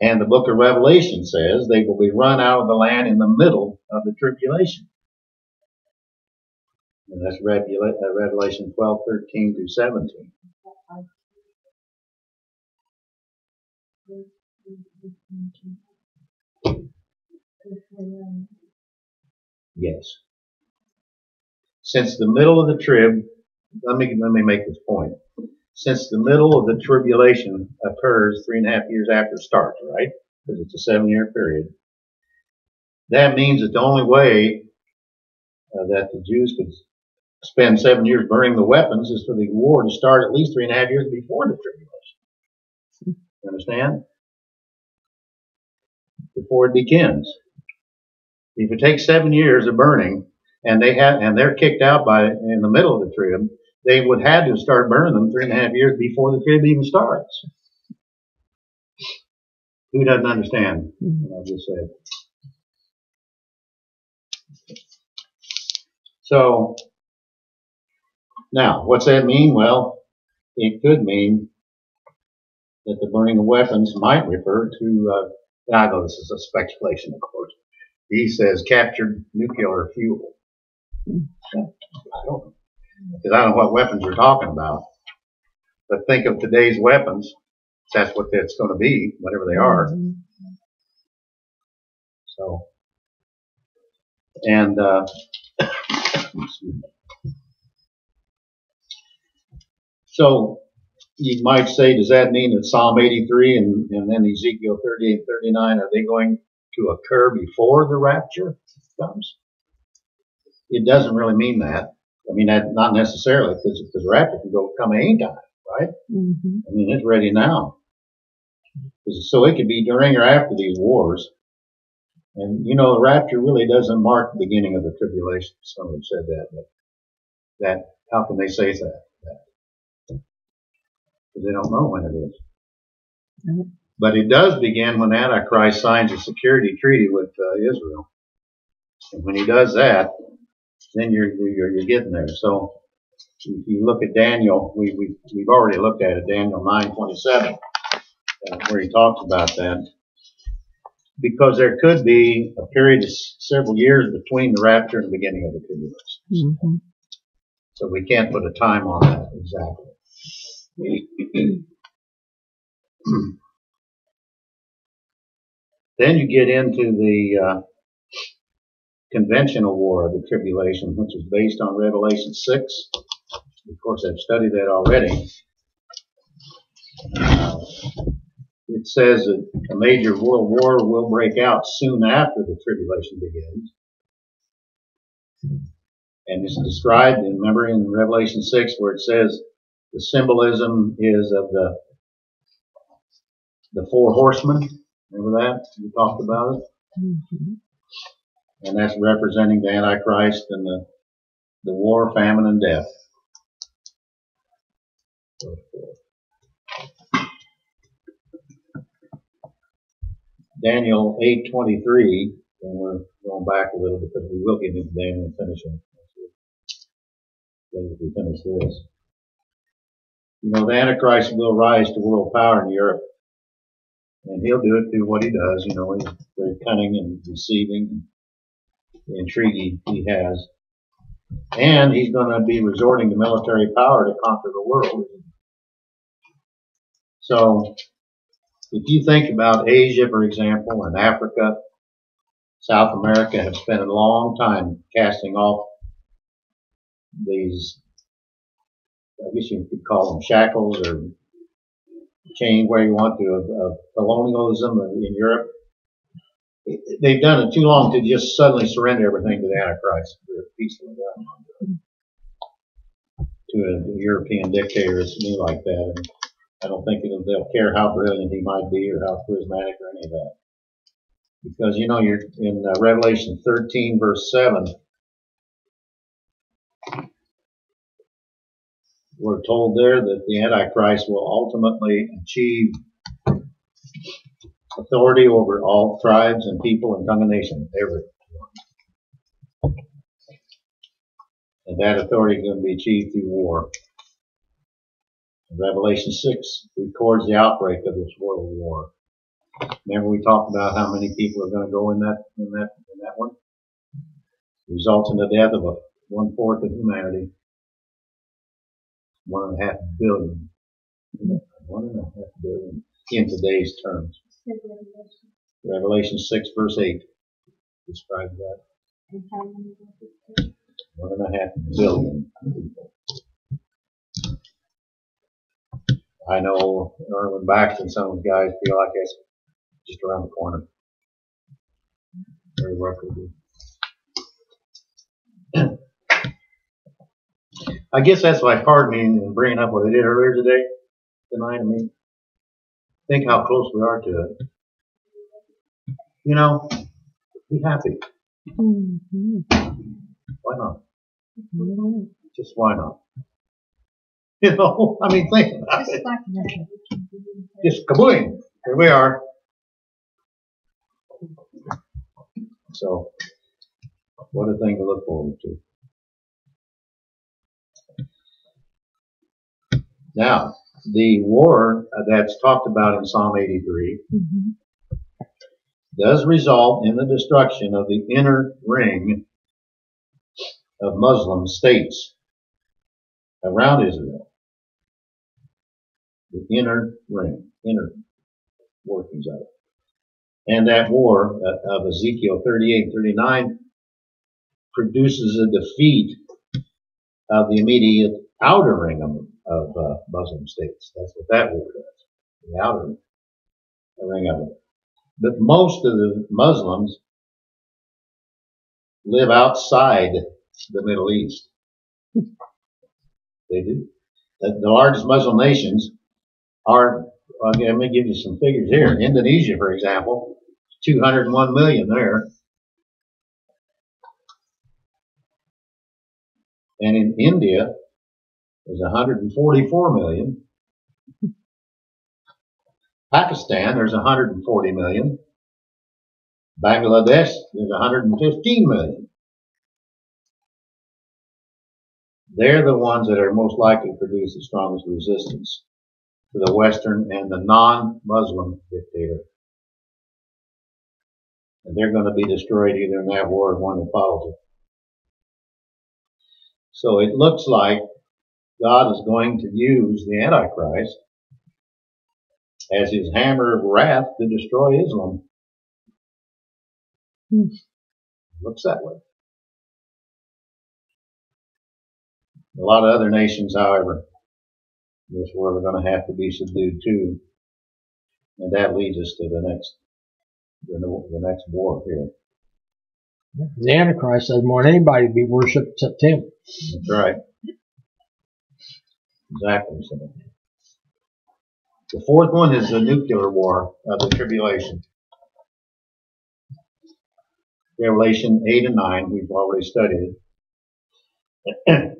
And the book of Revelation says they will be run out of the land in the middle of the tribulation. And that's Revelation 12:13 through 17. Yes. Since the middle of the trib, let me make this point. Since the middle of the tribulation occurs 3.5 years after it starts, right? Because it's a 7-year period. That means that the only way that the Jews could spend 7 years burning the weapons is for the war to start at least 3.5 years before the tribulation. You understand? Before it begins. If it takes 7 years of burning, and they're kicked out in the middle of the trib, they would have to start burning them 3.5 years before the trib even starts. Who doesn't understand what I just said? So, now, what's that mean? Well, it could mean that the burning of weapons might refer to, I know this is a speculation, of course. He says captured nuclear fuel. I don't know. Because I don't know what weapons we're talking about. But think of today's weapons. That's what it's going to be, whatever they are. So, and, so you might say, does that mean that Psalm 83 and then Ezekiel 38, 39, are they going to occur before the rapture comes? It doesn't really mean that. I mean, not necessarily, because the rapture can come anytime, right? Mm-hmm. I mean, it's ready now. So it could be during or after these wars. And, the rapture really doesn't mark the beginning of the tribulation. Some have said that, how can they say that? Because they don't know when it is. Mm-hmm. But it does begin when Antichrist signs a security treaty with Israel. And when he does that, then you're getting there. So if you look at Daniel, we've already looked at it, Daniel 9:27, where he talks about that. Because there could be a period of several years between the rapture and the beginning of the tribulation. Mm-hmm. So we can't put a time on that exactly. Then you get into the conventional war of the tribulation, which is based on Revelation 6. Of course, I've studied that already. It says that a major world war will break out soon after the tribulation begins. And it's described, remember in Revelation 6, where it says the symbolism is of the 4 horsemen. Remember that? We talked about it. Mm-hmm. And that's representing the Antichrist and the war, famine, and death. Daniel 8:23, and we're going back a little bit because we will get into Daniel and finish it. As we finish this. The Antichrist will rise to world power in Europe. And he'll do it through what he does. He's very cunning and deceiving, the intrigue he has. And he's going to be resorting to military power to conquer the world. So, if you think about Asia, for example, and Africa, South America have spent a long time casting off these I guess you could call them shackles or chained where you want to, of colonialism in Europe. They've done it too long to just suddenly surrender everything to the Antichrist for a peaceful government. To a European dictator that's new like that. And I don't think they'll care how brilliant he might be or how charismatic or any of that. Because, you know, you're in Revelation 13, verse 7, we're told there that the Antichrist will ultimately achieve authority over all tribes and people and tongue and nation, everyone. And that authority is going to be achieved through war. Revelation 6 records the outbreak of this world war. Remember we talked about how many people are going to go in that one? Results in the death of 1/4 of humanity. 1.5 billion. 1.5 billion in today's terms. Revelation 6 verse 8 describes that. 1.5 billion people. I know Erwin Baxter and some of the guys feel like it's just around the corner. Very well could be. I guess that's why, pardon me in bringing up what I did earlier tonight. I mean, think how close we are to it. You know, be happy. Mm-hmm. Why not? Just why not? You know, I mean, think about it. Just kaboom! Here we are. So, what a thing to look forward to. Now, the war that's talked about in Psalm 83 does result in the destruction of the inner ring of Muslim states around Israel. The inner ring, inner workings of it. And that war of Ezekiel 38 and 39 produces a defeat of the immediate outer ring of Muslim states. That's what that war does. The outer ring of it. But most of the Muslims live outside the Middle East. They do. The largest Muslim nations are, let me give you some figures here. Indonesia, for example, 201 million there. And in India, there's 144 million. Pakistan, there's 140 million. Bangladesh, there's 115 million. They're the ones that are most likely to produce the strongest resistance to the Western and the non-Muslim dictator. And they're going to be destroyed either in that war or one that follows it. So it looks like God is going to use the Antichrist as his hammer of wrath to destroy Islam. Looks that way. A lot of other nations, however, in this world are going to have to be subdued too. And that leads us to the next war here. The Antichrist says more than anybody to be worshipped except him. That's right. Exactly so. The fourth one is the nuclear war of the tribulation. Revelation 8 and 9, we've already studied it.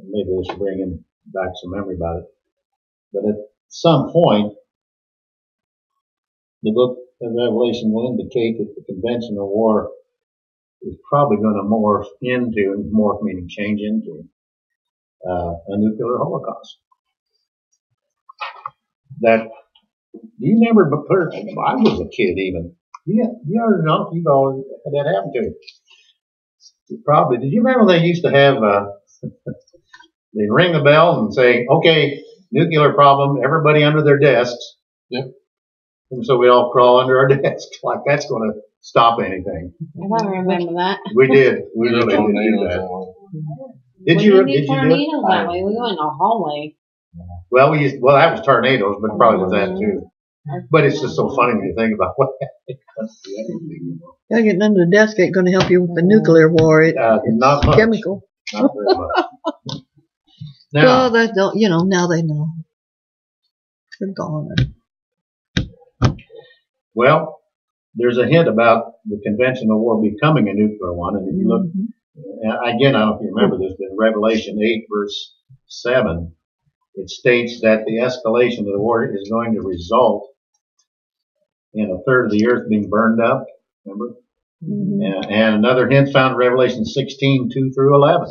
Maybe this will bring in back some memory about it. But at some point, the book of Revelation will indicate that the conventional war is probably going to morph meaning change into, a nuclear holocaust. Do you remember, I was a kid even. You already know if you've always had that happen to you. Probably. Did you remember they used to have, they'd ring the bell and say, okay, nuclear problem, everybody under their desks. Yep. And so we all crawl under our desks like that's going to stop anything. I remember that. We did. We really did do that. Did We you? didn't Did do you do it? tornadoes that way. We went in a hallway. Well, well, that was tornadoes, but probably with that too. But it's just so funny when you think about what happens to anything, you know. Yeah, getting under the desk ain't going to help you with the nuclear war. It's Not much. chemical. Not very much. Now, Well, that don't, now they know. They're gone. well, there's a hint about the conventional war becoming a nuclear one. And if you look, again, I don't know if you remember this, but in Revelation 8, verse 7, it states that the escalation of the war is going to result in a third of the earth being burned up. Remember? And another hint found in Revelation 16, 2 through 11.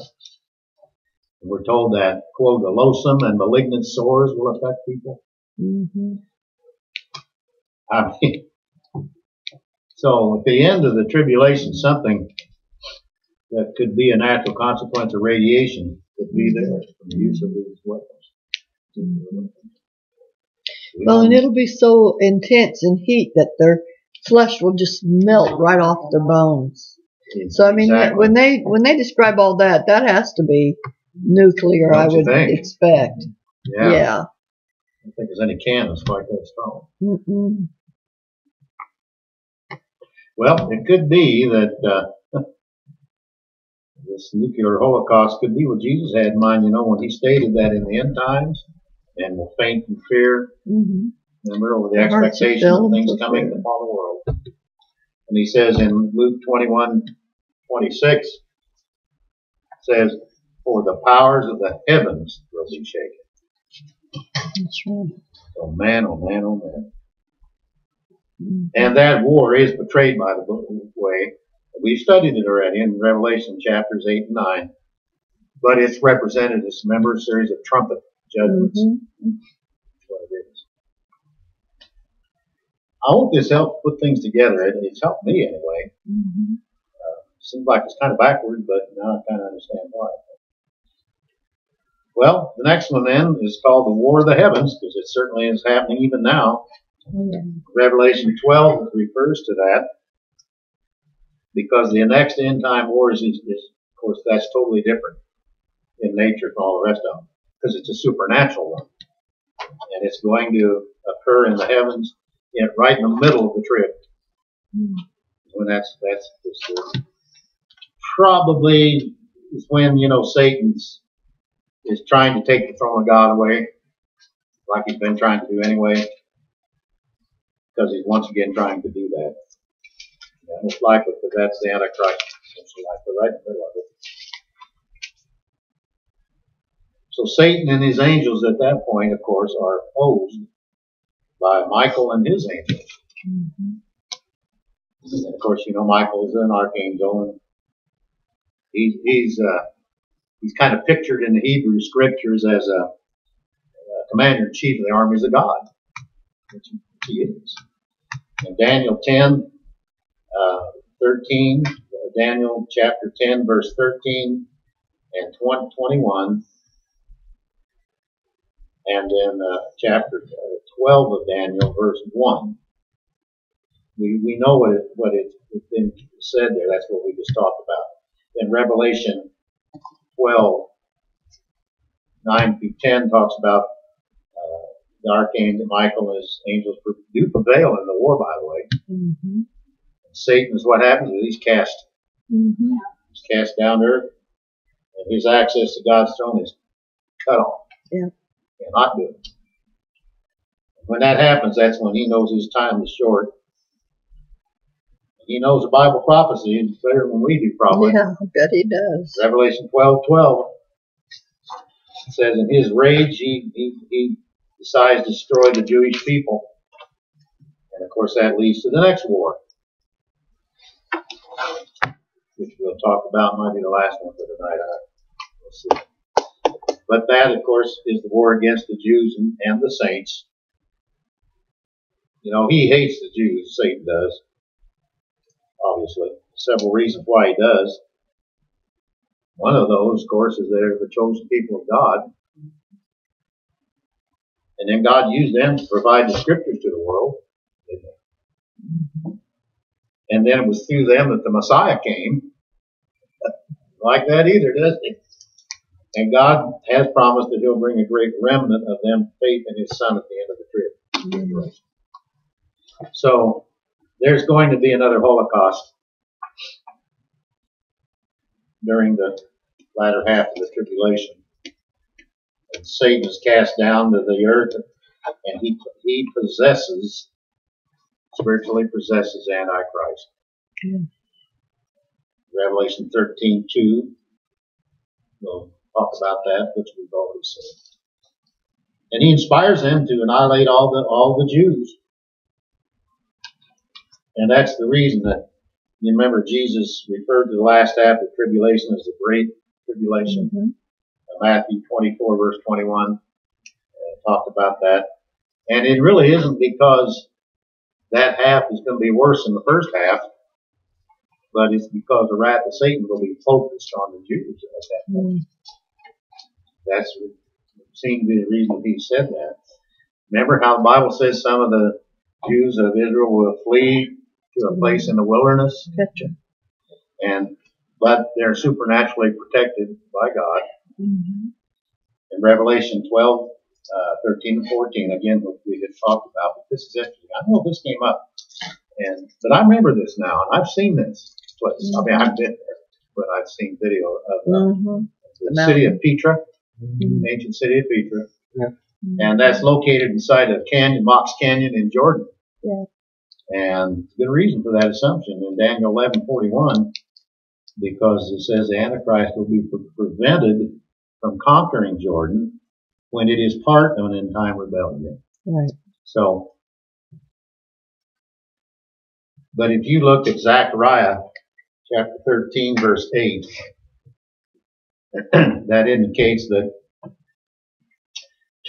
And we're told that, quote, a loathsome and malignant sores will affect people. I mean, so at the end of the tribulation, something that could be a natural consequence of radiation could be there from the use of these weapons. Well, and it'll be so intense in heat that their flesh will just melt right off their bones. So I mean, when they describe all that, that has to be nuclear. Don't I you would think? expect. Yeah. Yeah. I don't think there's any cannons quite that strong. Well, it could be that this nuclear holocaust could be what Jesus had in mind, when he stated that in the end times, and will faint in fear. Remember, over the expectation of things coming upon the world. And he says in Luke 21:26, says, for the powers of the heavens will be shaken. That's right. So man, oh man, oh man. And that war is portrayed by the way. We've studied it already in Revelation chapters 8 and 9. But it's represented as, remember, a series of trumpet judgments. That's what it is. I hope this helps put things together. It's helped me anyway. Seems like it's kind of backward, but now I kind of understand why. Well, the next one then is called the War of the Heavens, because it certainly is happening even now. Revelation 12 refers to that, because the next end time wars is, of course, that's totally different in nature from all the rest of them, because it's a supernatural one, and it's going to occur in the heavens, right in the middle of the trib. When that's probably is when Satan's is trying to take the throne of God away, like he's been trying to do anyway, because he's once again trying to do that. And most likely, because that's the Antichrist, most likely right in the middle of it. So Satan and his angels at that point, of course, are opposed by Michael and his angels. And of course, Michael is an archangel, and he's kind of pictured in the Hebrew scriptures as a commander-in-chief of the armies of God, which he is. In Daniel 10, 13, Daniel chapter 10, verse 13 and 21, and in chapter 12 of Daniel, verse 1. We know what it's been said there. That's what we just talked about. In Revelation 12, 9 through 10 talks about the archangel Michael and his angels do prevail in the war, by the way. Satan is what happens is he's cast. He's cast down to earth, and his access to God's throne is cut off. Cannot do it. When that happens, that's when he knows his time is short. He knows the Bible prophecy better than we do, probably. Yeah, I bet he does. Revelation 12:12 says, in his rage, he decides to destroy the Jewish people. And of course, that leads to the next war, which we'll talk about. Might be the last one for tonight. We'll see. But that, of course, is the war against the Jews and the saints. He hates the Jews, Satan does. Obviously. Several reasons why he does. One of those, of course, is they're the chosen people of God. And then God used them to provide the scriptures to the world. And then it was through them that the Messiah came. Like that either, doesn't he? And God has promised that He'll bring a great remnant of them to faith in His Son at the end of the tribulation. So there's going to be another Holocaust during the latter half of the tribulation. And Satan is cast down to the earth, and he spiritually possesses Antichrist. Yeah. Revelation 13:2. We'll talk about that, which we've already said. And he inspires them to annihilate all the Jews. And that's the reason that, you remember, Jesus referred to the last half of the tribulation as the Great Tribulation. Mm-hmm. Matthew 24, verse 21, talked about that. And it really isn't because that half is going to be worse than the first half, but it's because the wrath of Satan will be focused on the Jews at that point. That's seemed to be the reason he said that. Remember how the Bible says some of the Jews of Israel will flee to a place in the wilderness? Gotcha. But they're supernaturally protected by God. Mm-hmm. In Revelation 12, 13 and 14, again, what we had talked about, but this is interesting. I know this came up, but I remember this now, and I've seen this place. I mean, I've been there, but I've seen video of the city of Petra, ancient city of Petra, and that's located inside of Mox Canyon in Jordan. Yeah. And good reason for that assumption in Daniel 11:41, because it says the Antichrist will be prevented from conquering Jordan when it is part of an end-time rebellion. Right. So, but if you look at Zechariah chapter 13, verse 8, that indicates that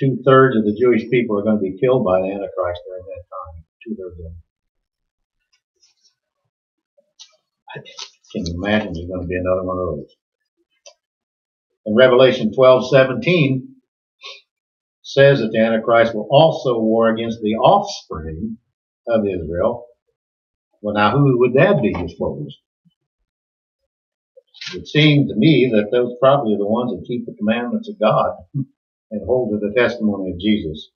2/3 of the Jewish people are going to be killed by the Antichrist during that time. 2/3 of them. Can you imagine there's going to be another one of those? In Revelation 12:17 says that the Antichrist will also war against the offspring of Israel. Well, now who would that be, I suppose? It seemed to me that those probably are the ones that keep the commandments of God and hold to the testimony of Jesus.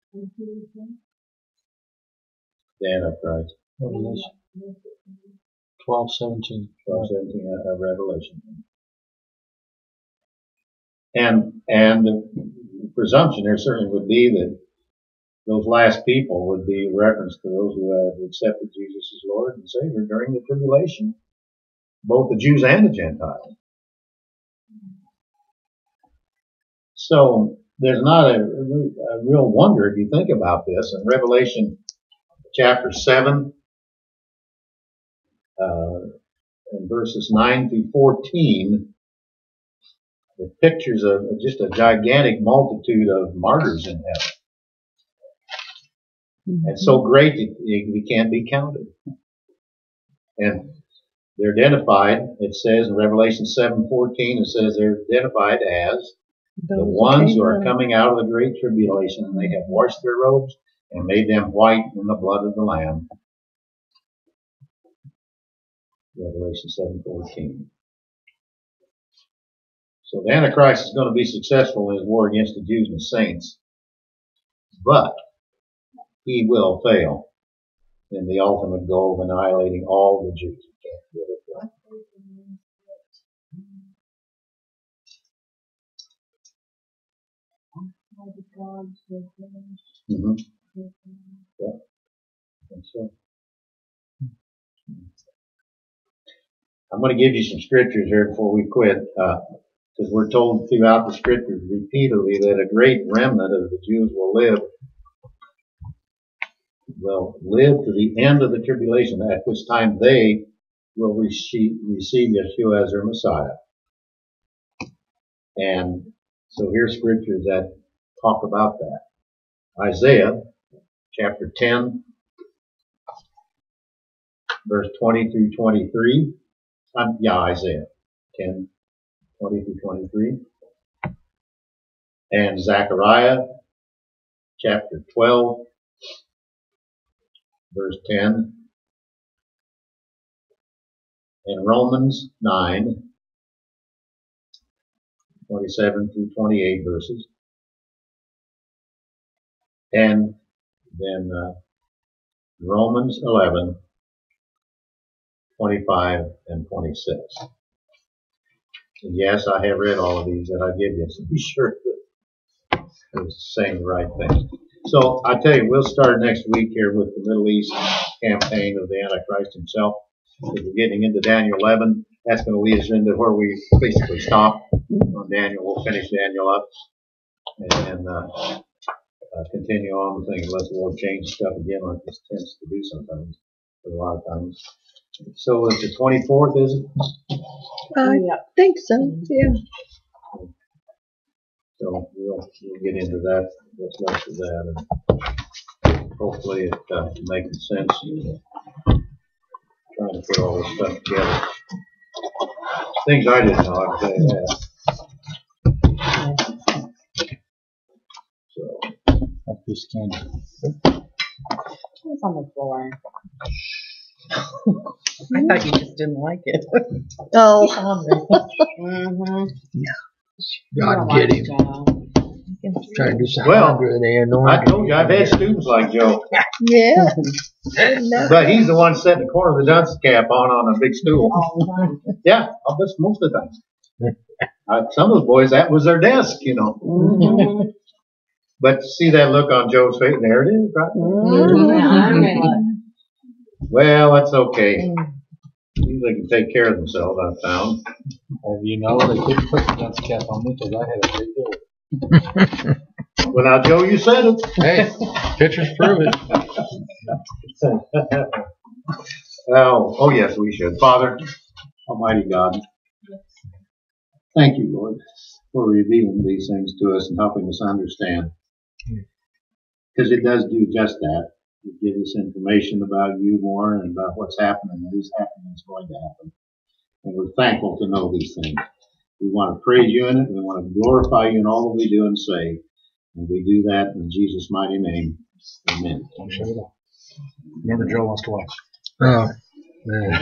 The Antichrist. Revelation 12:17. 12:17 of Revelation. And the presumption there certainly would be that those last people would be reference to those who have accepted Jesus as Lord and Savior during the tribulation, both the Jews and the Gentiles. So there's not a real wonder if you think about this. In Revelation chapter 7, in verses 9 through 14, it pictures just a gigantic multitude of martyrs in heaven. And so great it can't be counted. And they're identified, it says in Revelation 7:14, it says they're identified as the ones who are coming out of the great tribulation, and they have washed their robes and made them white in the blood of the Lamb. Revelation 7:14. So the Antichrist is going to be successful in his war against the Jews and the saints, but he will fail in the ultimate goal of annihilating all the Jews. He can't do it. Mm-hmm. Yeah, I think so. I'm going to give you some scriptures here before we quit, because we're told throughout the scriptures repeatedly that a great remnant of the Jews will live to the end of the tribulation, at which time they will receive Yeshua as their Messiah. And so here's scriptures that talk about that. Isaiah chapter 10, verse 20 through 23. Isaiah 10, 20 through 23. And Zechariah chapter 12, verse 10. And Romans 9, 27 through 28 verses. And then Romans 11, 25 and 26. And yes, I have read all of these that I give you, so be sure that I was saying the right thing. So I tell you, we'll start next week here with the Middle East campaign of the Antichrist himself. We're getting into Daniel 11. That's going to lead us into where we basically stop on Daniel. We'll finish Daniel up and continue on with things unless the Lord changes stuff again, like this tends to do sometimes, a lot of times. So it's the 24th, is it? I think so. Yeah. So we'll get into that, what's left of that, and hopefully it makes sense. Trying to put all this stuff together. Things I didn't know, I can tell you that. So That's just candy. It's on the floor. I thought you just didn't like it. Oh. Mm-hmm. God get him. Trying to do some hundred and I told you I've had students like Joe. Yeah. But he's the one setting the corner of the dunce cap on a big stool. Yeah, I'll bet most of the time. Some of the boys, that was their desk, you know. Mm-hmm. But to see that look on Joe's face, there it is, right there. Well, that's okay. They can take care of themselves, I've found. You know, they couldn't put the dunce cap on me because I had a big deal. Well, now, Joe, you said it. Hey, pictures prove it. Oh, yes, we should. Father, Almighty God, thank you, Lord, for revealing these things to us and helping us understand. Because it does do just that. It gives us information about you more and about what's happening and is happening and is going to happen. And we're thankful to know these things. We want to praise you in it. We want to glorify you in all that we do and say. And we do that in Jesus' mighty name. Amen. I'm sure it will. Remember, Joe wants to watch. Oh, man.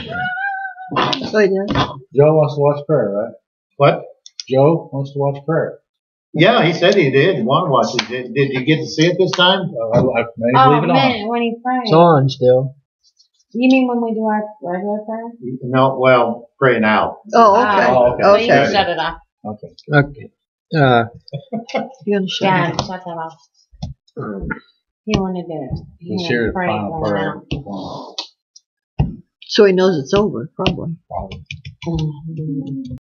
Joe wants to watch prayer, right? What? Joe wants to watch prayer. Yeah, he said he did. He wanted to watch it. Did you get to see it this time? I made him leave it on. When he prays. It's on still. You mean when we do our regular prayer? No, well, praying out. Oh, okay. Oh, okay. So you can Okay. shut it off. Okay. Okay. You understand? Yeah, shut that off. He wanted to. He Let's wanted hear to the pray final going prayer. out. So he knows it's over, probably. Probably. Mhm.